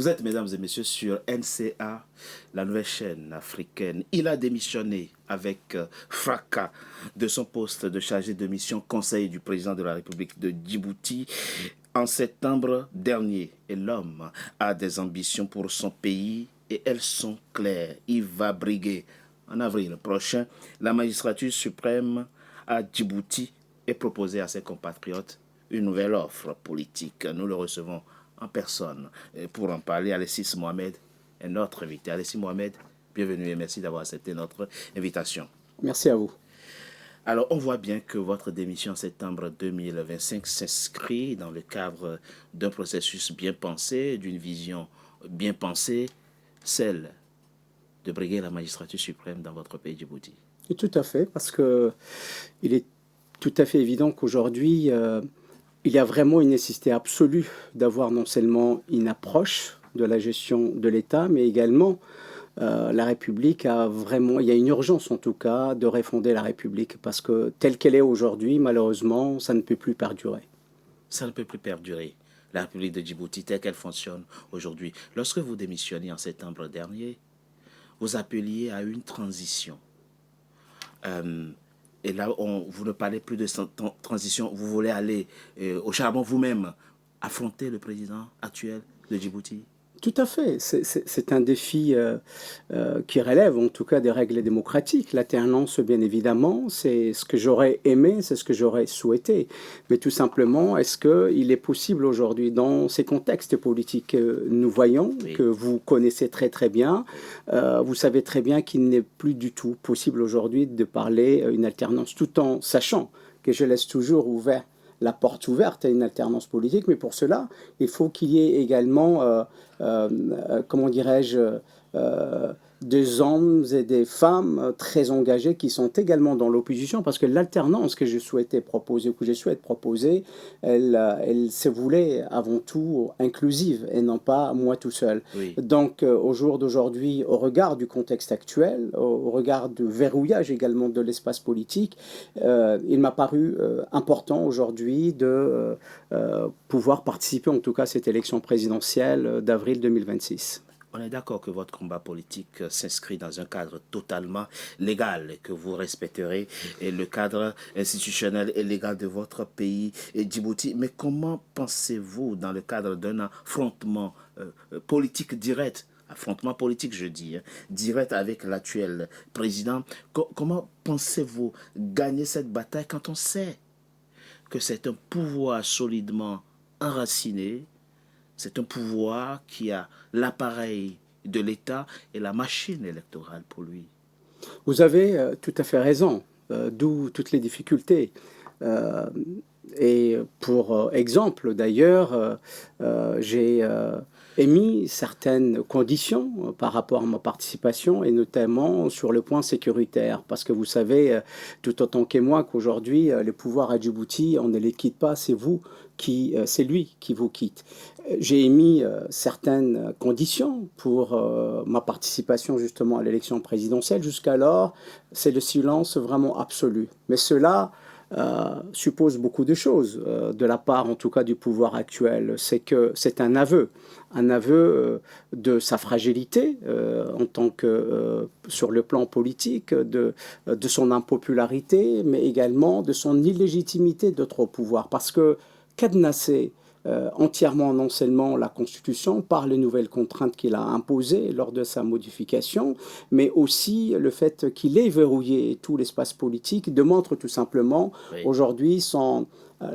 Vous êtes, mesdames et messieurs, sur NCA, la nouvelle chaîne africaine. Il a démissionné avec fracas de son poste de chargé de mission conseil du président de la République de Djibouti en septembre dernier. Et l'homme a des ambitions pour son pays et elles sont claires. Il va briguer en avril prochain la magistrature suprême à Djibouti et proposer à ses compatriotes une nouvelle offre politique. Nous le recevons en personne. Et pour en parler, Alexis Mohamed est notre invité. Alexis Mohamed, bienvenue et merci d'avoir accepté notre invitation. Merci à vous. Alors, on voit bien que votre démission en septembre 2025 s'inscrit dans le cadre d'un processus bien pensé, d'une vision bien pensée, celle de briguer la magistrature suprême dans votre pays, Djibouti. Et tout à fait, parce que il est tout à fait évident qu'aujourd'hui, il y a vraiment une nécessité absolue d'avoir non seulement une approche de la gestion de l'État, mais également la République a vraiment, il y a une urgence en tout cas de refonder la République, parce que telle qu'elle est aujourd'hui, malheureusement, ça ne peut plus perdurer. Ça ne peut plus perdurer. La République de Djibouti telle qu'elle fonctionne aujourd'hui. Lorsque vous démissionnez en septembre dernier, vous appeliez à une transition. Et là, vous ne parlez plus de transition, vous voulez aller au charbon vous-même, affronter le président actuel de Djibouti. Tout à fait. C'est un défi qui relève en tout cas des règles démocratiques. L'alternance, bien évidemment, c'est ce que j'aurais aimé, c'est ce que j'aurais souhaité. Mais tout simplement, est-ce qu'il est possible aujourd'hui, dans ces contextes politiques que nous voyons, Oui. que vous connaissez très très bien, vous savez très bien qu'il n'est plus du tout possible aujourd'hui de parler une alternance, tout en sachant que je laisse toujours ouvert la porte ouverte à une alternance politique, mais pour cela, il faut qu'il y ait également, comment dirais-je, des hommes et des femmes très engagés qui sont également dans l'opposition, parce que l'alternance que je souhaitais proposer, que je souhaite proposer, elle se voulait avant tout inclusive et non pas moi tout seul. Oui. Donc au jour d'aujourd'hui, au regard du contexte actuel, au regard du verrouillage également de l'espace politique, il m'a paru important aujourd'hui de pouvoir participer en tout cas à cette élection présidentielle d'avril 2026. On est d'accord que votre combat politique s'inscrit dans un cadre totalement légal et que vous respecterez et le cadre institutionnel et légal de votre pays, Djibouti. Mais comment pensez-vous, dans le cadre d'un affrontement politique direct, affrontement politique je dis, direct avec l'actuel président, comment pensez-vous gagner cette bataille quand on sait que c'est un pouvoir solidement enraciné, c'est un pouvoir qui a l'appareil de l'État et la machine électorale pour lui. Vous avez tout à fait raison, d'où toutes les difficultés. Et pour exemple, d'ailleurs, j'ai émis certaines conditions par rapport à ma participation, et notamment sur le point sécuritaire. Parce que vous savez, tout autant que moi, qu'aujourd'hui, les pouvoirs à Djibouti, on ne les quitte pas, c'est lui qui vous quitte. J'ai émis certaines conditions pour ma participation justement à l'élection présidentielle. Jusqu'alors, c'est le silence vraiment absolu. Mais cela suppose beaucoup de choses de la part en tout cas du pouvoir actuel. C'est que c'est un aveu de sa fragilité en tant que sur le plan politique, de son impopularité, mais également de son illégitimité d'être au pouvoir. Parce que cadenasser entièrement non seulement la Constitution par les nouvelles contraintes qu'il a imposées lors de sa modification, mais aussi le fait qu'il ait verrouillé tout l'espace politique démontre tout simplement aujourd'hui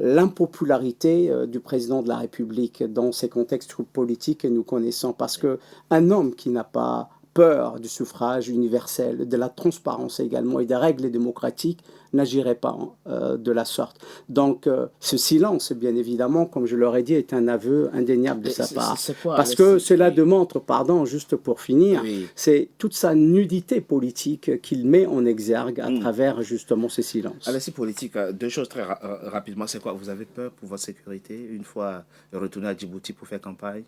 l'impopularité du président de la République dans ces contextes politiques que nous connaissons. Parce qu'un homme qui n'a pas peur du suffrage universel, de la transparence également et des règles démocratiques n'agirait pas de la sorte. Donc ce silence, bien évidemment, comme je l'aurais dit, est un aveu indéniable de sa part. Parce que cela démontre, pardon, juste pour finir, c'est toute sa nudité politique qu'il met en exergue à travers justement ce silence. Alexis, politique, deux choses très rapidement. C'est quoi? Vous avez peur pour votre sécurité une fois retourné à Djibouti pour faire campagne?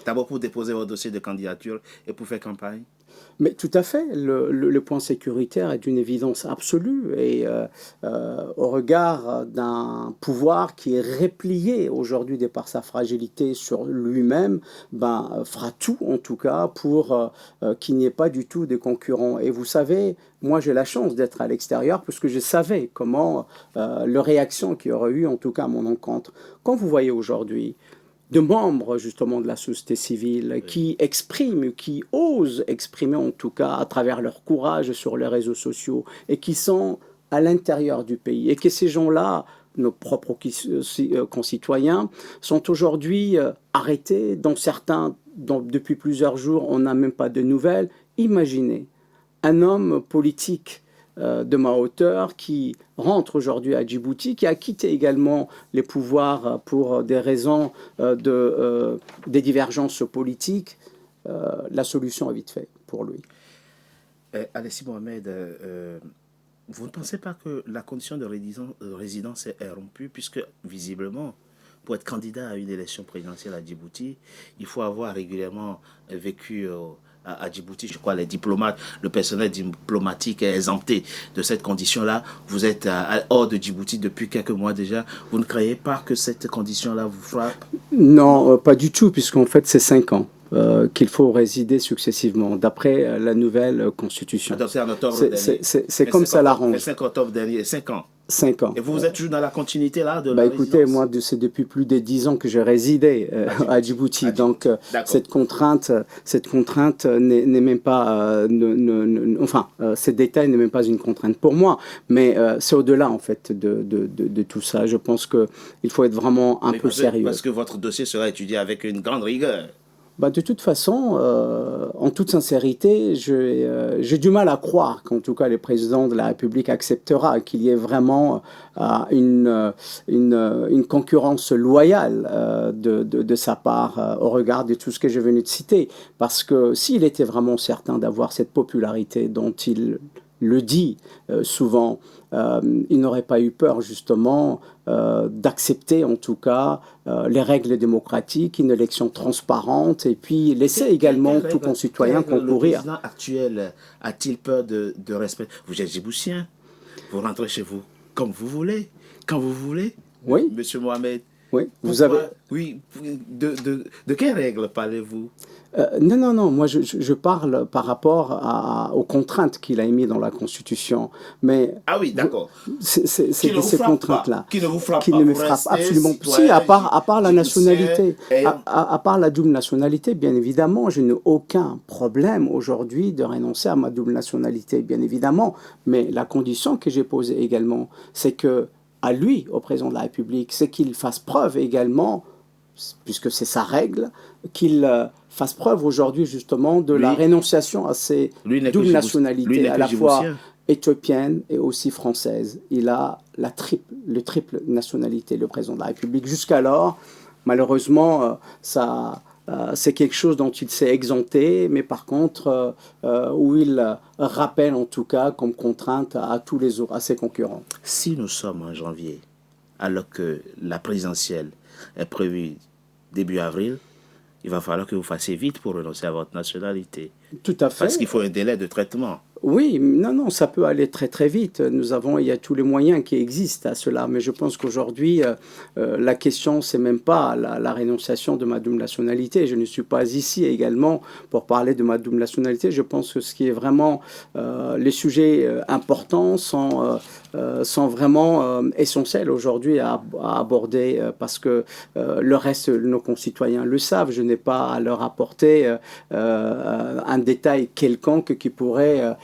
D'abord pour déposer votre dossier de candidature et pour faire campagne? Mais tout à fait, le point sécuritaire est d'une évidence absolue et au regard d'un pouvoir qui est replié aujourd'hui de par sa fragilité sur lui-même, ben, fera tout en tout cas pour qu'il n'y ait pas du tout de concurrents. Et vous savez, moi j'ai la chance d'être à l'extérieur parce que je savais comment le réaction qu'il y aurait eu en tout cas à mon encontre. Quand vous voyez aujourd'hui de membres justement de la société civile qui expriment, qui osent exprimer en tout cas à travers leur courage sur les réseaux sociaux et qui sont à l'intérieur du pays et que ces gens-là, nos propres concitoyens, sont aujourd'hui arrêtés, dont certains, dont depuis plusieurs jours on n'a même pas de nouvelles. Imaginez un homme politique de ma hauteur qui rentre aujourd'hui à Djibouti, qui a quitté également les pouvoirs pour des raisons des divergences politiques. La solution est vite faite pour lui. Alessi Mohamed, vous ne pensez pas que la condition de résidence est rompue puisque visiblement, pour être candidat à une élection présidentielle à Djibouti, il faut avoir régulièrement vécu à Djibouti. Je crois les diplomates, le personnel diplomatique est exempté de cette condition-là. Vous êtes hors de Djibouti depuis quelques mois déjà. Vous ne croyez pas que cette condition-là vous frappe? Non, pas du tout, puisqu'en fait c'est 5 ans. Qu'il faut résider successivement, d'après la nouvelle constitution. Adoptée en octobre dernier. C'est comme ça l'arrange. Le 5 octobre dernier, 5 ans. 5 ans. Et vous êtes toujours dans la continuité là de bah, la écoutez, résidence? moi, c'est depuis plus de 10 ans que je résidais à Djibouti. Donc, cette contrainte n'est même pas... ces détails n'est même pas une contrainte pour moi. Mais c'est au-delà, en fait, de tout ça. Je pense qu'il faut être vraiment un peu sérieux. Parce que votre dossier sera étudié avec une grande rigueur. Bah, de toute façon, en toute sincérité, j'ai du mal à croire qu'en tout cas le président de la République acceptera qu'il y ait vraiment une concurrence loyale de sa part au regard de tout ce que je venais de citer. Parce que s'il était vraiment certain d'avoir cette popularité dont il le dit souvent, il n'aurait pas eu peur justement d'accepter en tout cas les règles démocratiques, une élection transparente et puis laisser également tout concitoyen concourir. Le président actuel a-t-il peur de respect? Vous êtes djiboutien, vous rentrez chez vous comme vous voulez, quand vous voulez, oui. Monsieur Mohamed. Oui, vous avez... Oui, de quelles règles parlez-vous? Non, moi je parle par rapport aux contraintes qu'il a émises dans la Constitution. Mais ah oui, d'accord. C'est ces contraintes-là. Qui ne vous frappent qui pas. ne me frappent absolument pas. Si, à part la nationalité. À part la double nationalité, bien évidemment, je n'ai aucun problème aujourd'hui de renoncer à ma double nationalité, bien évidemment. Mais la condition que j'ai posée également, c'est que à lui, au président de la République, c'est qu'il fasse preuve également, puisque c'est sa règle, qu'il fasse preuve aujourd'hui justement de la rénonciation à ses doubles nationalités, à la fois éthiopienne et aussi française. Il a le triple nationalité, le président de la République. Jusqu'alors, malheureusement, c'est quelque chose dont il s'est exempté, mais par contre, où il rappelle en tout cas comme contrainte à ses concurrents. Si nous sommes en janvier, alors que la présidentielle est prévue début avril, il va falloir que vous fassiez vite pour renoncer à votre nationalité. Tout à fait. Parce qu'il faut un délai de traitement. Oui, non, ça peut aller très très vite. Il y a tous les moyens qui existent à cela. Mais je pense qu'aujourd'hui, la question, c'est même pas la rénonciation de ma double nationalité. Je ne suis pas ici également pour parler de ma double nationalité. Je pense que ce qui est vraiment les sujets importants sont vraiment essentiels aujourd'hui à aborder parce que le reste de nos concitoyens le savent. Je n'ai pas à leur apporter un détail quelconque qui pourrait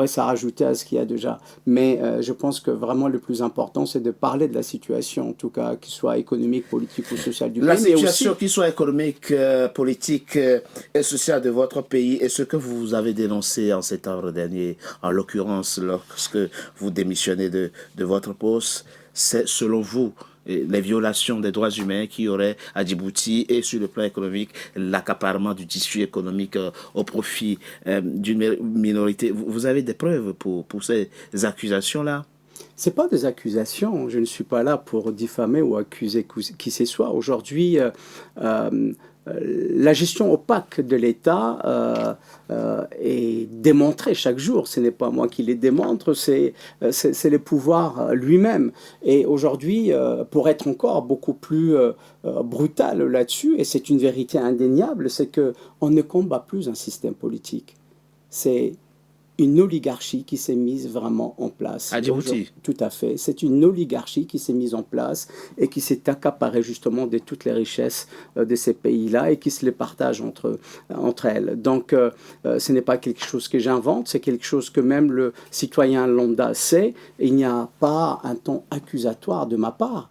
se rajouter à ce qu'il y a déjà. Mais je pense que vraiment le plus important, c'est de parler de la situation, en tout cas, qu'il soit économique, politique ou sociale du pays. La situation, qu'il soit économique, politique et sociale de votre pays, et ce que vous avez dénoncé en septembre dernier, en l'occurrence lorsque vous démissionnez de votre poste, c'est selon vous les violations des droits humains qu'il y aurait à Djibouti et sur le plan économique, l'accaparement du tissu économique au profit d'une minorité. Vous avez des preuves pour ces accusations-là? C'est pas des accusations. Je ne suis pas là pour diffamer ou accuser qui que ce soit. Aujourd'hui, euh, la gestion opaque de l'État est démontrée chaque jour. Ce n'est pas moi qui les démontre, c'est le pouvoir lui-même. Et aujourd'hui, pour être encore beaucoup plus brutal là-dessus, et c'est une vérité indéniable, c'est qu'on ne combat plus un système politique. C'est une oligarchie qui s'est mise vraiment en place. À Djibouti. Tout à fait. C'est une oligarchie qui s'est mise en place et qui s'est accaparée justement de toutes les richesses de ces pays-là et qui se les partage entre elles. Donc, ce n'est pas quelque chose que j'invente, c'est quelque chose que même le citoyen lambda sait. Il n'y a pas un ton accusatoire de ma part.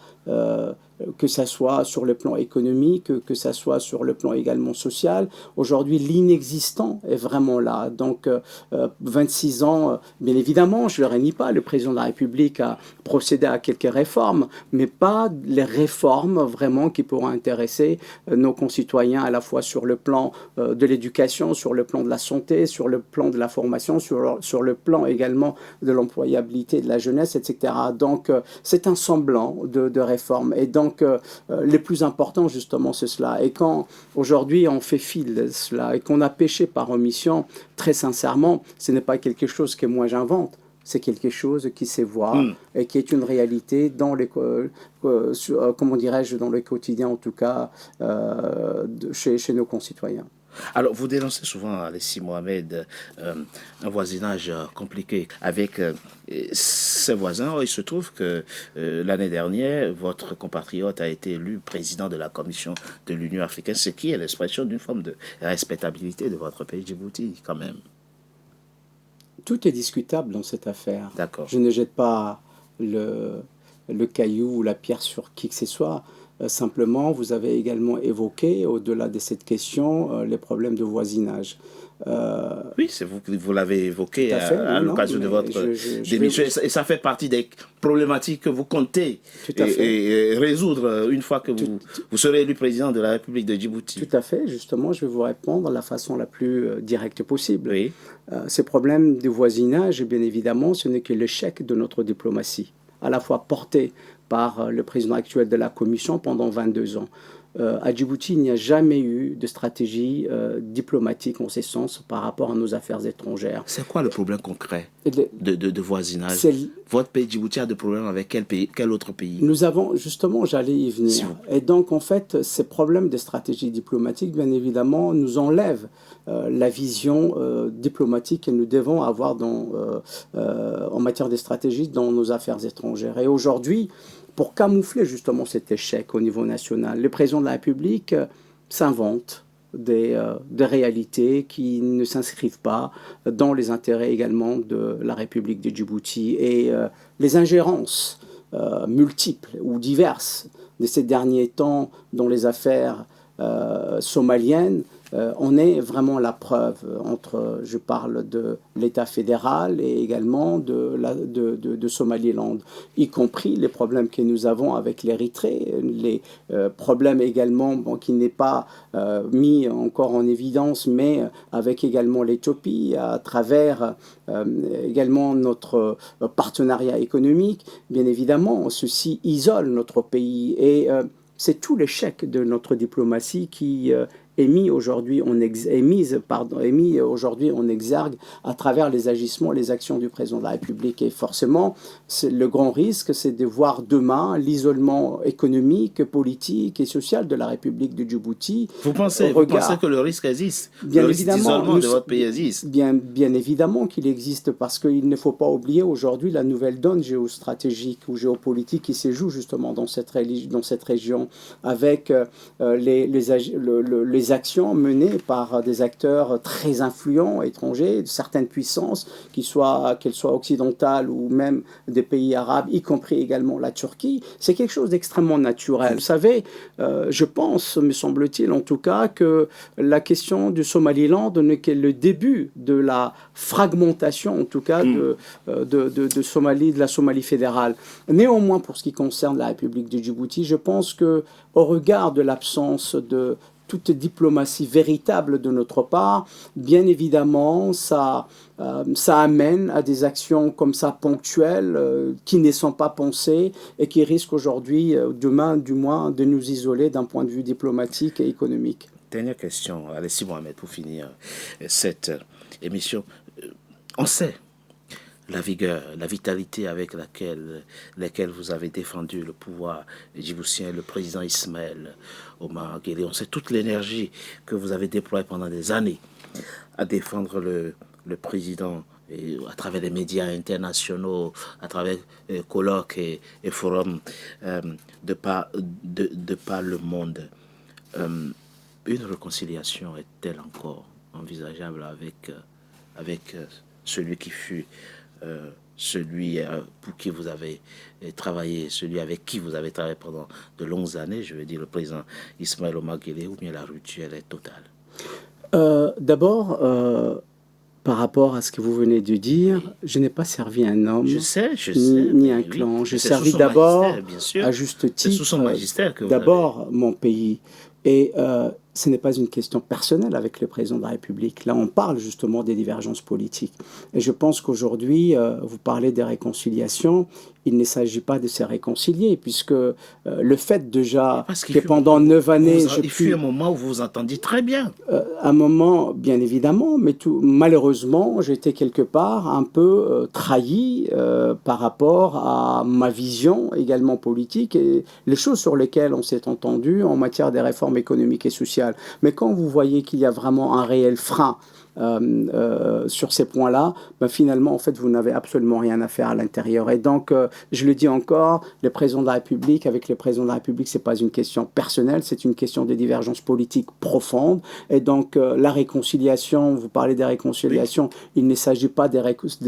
Que ça soit sur le plan économique, que ça soit sur le plan également social. Aujourd'hui, l'inexistant est vraiment là. Donc, 26 ans, bien évidemment, je ne le renie pas, le président de la République a procédé à quelques réformes, mais pas les réformes vraiment qui pourront intéresser nos concitoyens à la fois sur le plan de l'éducation, sur le plan de la santé, sur le plan de la formation, sur le plan également de l'employabilité de la jeunesse, etc. Donc, c'est un semblant de réforme. Et donc, le plus important, justement, c'est cela. Et quand, aujourd'hui, on fait fi de cela et qu'on a péché par omission, très sincèrement, ce n'est pas quelque chose que moi j'invente. C'est quelque chose qui se voit et qui est une réalité dans les, comment dirais-je, dans le quotidien, en tout cas, chez nos concitoyens. Alors, vous dénoncez souvent, Alessi Mohamed, un voisinage compliqué avec ses voisins. Or, il se trouve que l'année dernière, votre compatriote a été élu président de la Commission de l'Union africaine, ce qui est l'expression d'une forme de respectabilité de votre pays, Djibouti, quand même. Tout est discutable dans cette affaire. D'accord. Je ne jette pas le caillou ou la pierre sur qui que ce soit. Simplement, vous avez également évoqué, au-delà de cette question, les problèmes de voisinage. Oui, c'est vous l'avez évoqué à oui, l'occasion de votre démission. Et ça fait partie des problématiques que vous comptez et résoudre une fois que vous serez élu président de la République de Djibouti. Tout à fait. Justement, je vais vous répondre de la façon la plus directe possible. Oui. Ces problèmes de voisinage, bien évidemment, ce n'est que l'échec de notre diplomatie, à la fois portée par le président actuel de la Commission pendant 22 ans. À Djibouti, il n'y a jamais eu de stratégie diplomatique en ce sens par rapport à nos affaires étrangères. C'est quoi le problème concret de voisinage? Votre pays Djibouti a des problèmes avec quel autre pays? Nous avons, justement, j'allais y venir. Et donc, en fait, ces problèmes de stratégie diplomatique, bien évidemment, nous enlèvent la vision diplomatique que nous devons avoir en matière de stratégie dans nos affaires étrangères. Et aujourd'hui, pour camoufler justement cet échec au niveau national, le président de la République s'invente des réalités qui ne s'inscrivent pas dans les intérêts également de la République de Djibouti. Et les ingérences multiples ou diverses de ces derniers temps dans les affaires somaliennes, on est vraiment la preuve entre, je parle de l'État fédéral et également de Somaliland, y compris les problèmes que nous avons avec l'Érythrée, les problèmes également qui n'est pas mis encore en évidence, mais avec également l'Éthiopie, à travers également notre partenariat économique. Bien évidemment, ceci isole notre pays et c'est tout l'échec de notre diplomatie qui est mis aujourd'hui en exergue à travers les agissements, les actions du président de la République. Et forcément, le grand risque, c'est de voir demain l'isolement économique, politique et social de la République de Djibouti. Vous pensez que le risque existe? Bien le risque d'isolement de votre pays existe? Bien évidemment qu'il existe, parce qu'il ne faut pas oublier aujourd'hui la nouvelle donne géostratégique ou géopolitique qui se joue justement dans cette région, avec les actions menées par des acteurs très influents étrangers, de certaines puissances, qu'elles soient occidentales ou même des pays arabes, y compris également la Turquie. C'est quelque chose d'extrêmement naturel. Vous savez, je pense, me semble-t-il en tout cas, que la question du Somaliland n'est que le début de la fragmentation, en tout cas, de la Somalie fédérale. Néanmoins, pour ce qui concerne la République de Djibouti, je pense qu'au regard de l'absence de toute diplomatie véritable de notre part, bien évidemment, ça amène à des actions comme ça ponctuelles qui ne sont pas pensées et qui risquent aujourd'hui, demain du moins, de nous isoler d'un point de vue diplomatique et économique. Dernière question, Alessi Mohamed, pour finir cette émission. On sait la vigueur, la vitalité avec laquelle vous avez défendu le pouvoir djiboutien, le président Ismaël Omar Guelleh. On sait toute l'énergie que vous avez déployée pendant des années à défendre le président et à travers les médias internationaux, à travers colloques et forums de par le monde. Une réconciliation est-elle encore envisageable avec celui qui fut celui pour qui vous avez travaillé, celui avec qui vous avez travaillé pendant de longues années, je veux dire le président Ismaël Omar Guelleh, ou bien la rupture est totale? D'abord, par rapport à ce que vous venez de dire, je n'ai pas servi un homme, je sais, ni un clan. J'ai servi d'abord, à juste titre, sous son magistère que d'abord mon pays. Et ce n'est pas une question personnelle avec le président de la République. Là, on parle justement des divergences politiques. Et je pense qu'aujourd'hui, vous parlez des réconciliations. Il ne s'agit pas de se réconcilier, puisque le fait déjà que pendant 9 années... Il fut un moment où vous vous entendiez très bien. Un moment, bien évidemment, mais malheureusement, j'étais quelque part un peu trahi par rapport à ma vision également politique et les choses sur lesquelles on s'est entendu en matière des réformes économiques et sociales. Mais quand vous voyez qu'il y a vraiment un réel frein sur ces points-là, ben finalement, en fait, vous n'avez absolument rien à faire à l'intérieur. Et donc, je le dis encore, le président de la République, avec le président de la République, ce n'est pas une question personnelle, c'est une question de divergence politique profonde. Et donc, la réconciliation, vous parlez des réconciliations, oui. Il ne s'agit pas de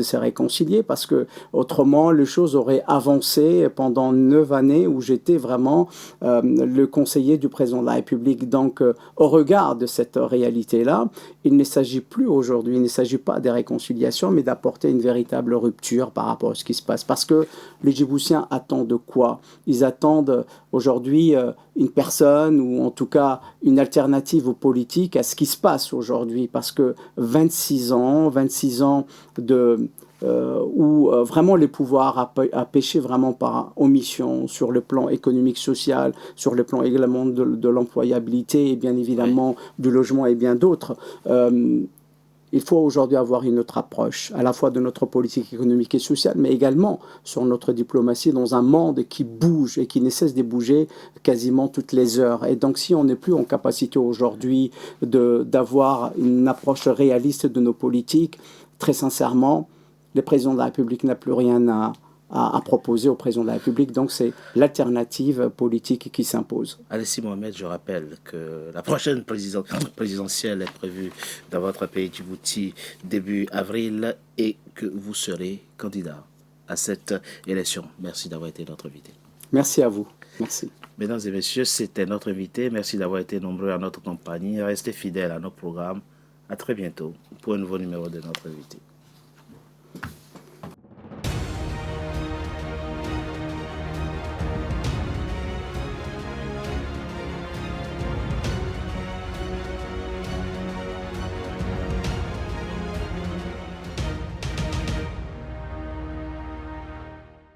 se réconcilier parce que autrement, les choses auraient avancé pendant 9 années où j'étais vraiment le conseiller du président de la République. Donc, au regard de cette réalité-là, il ne s'agit plus aujourd'hui, il ne s'agit pas des réconciliations, mais d'apporter une véritable rupture par rapport à ce qui se passe. Parce que les Djiboutiens attendent quoi? Ils attendent aujourd'hui une personne, ou en tout cas une alternative aux politiques à ce qui se passe aujourd'hui. Parce que 26 ans où vraiment les pouvoirs a péché vraiment par omission sur le plan économique, social, sur le plan également de l'employabilité et bien évidemment du logement et bien d'autres. Il faut aujourd'hui avoir une autre approche, à la fois de notre politique économique et sociale, mais également sur notre diplomatie dans un monde qui bouge et qui ne cesse de bouger quasiment toutes les heures. Et donc, si on n'est plus en capacité aujourd'hui d'avoir une approche réaliste de nos politiques, très sincèrement, le président de la République n'a plus rien à proposer au président de la République. Donc, c'est l'alternative politique qui s'impose. Alessi Mohamed, je rappelle que la prochaine présidentielle est prévue dans votre pays Djibouti début avril et que vous serez candidat à cette élection. Merci d'avoir été notre invité. Merci à vous. Merci. Mesdames et messieurs, c'était notre invité. Merci d'avoir été nombreux à notre compagnie. Restez fidèles à nos programmes. À très bientôt pour un nouveau numéro de notre invité.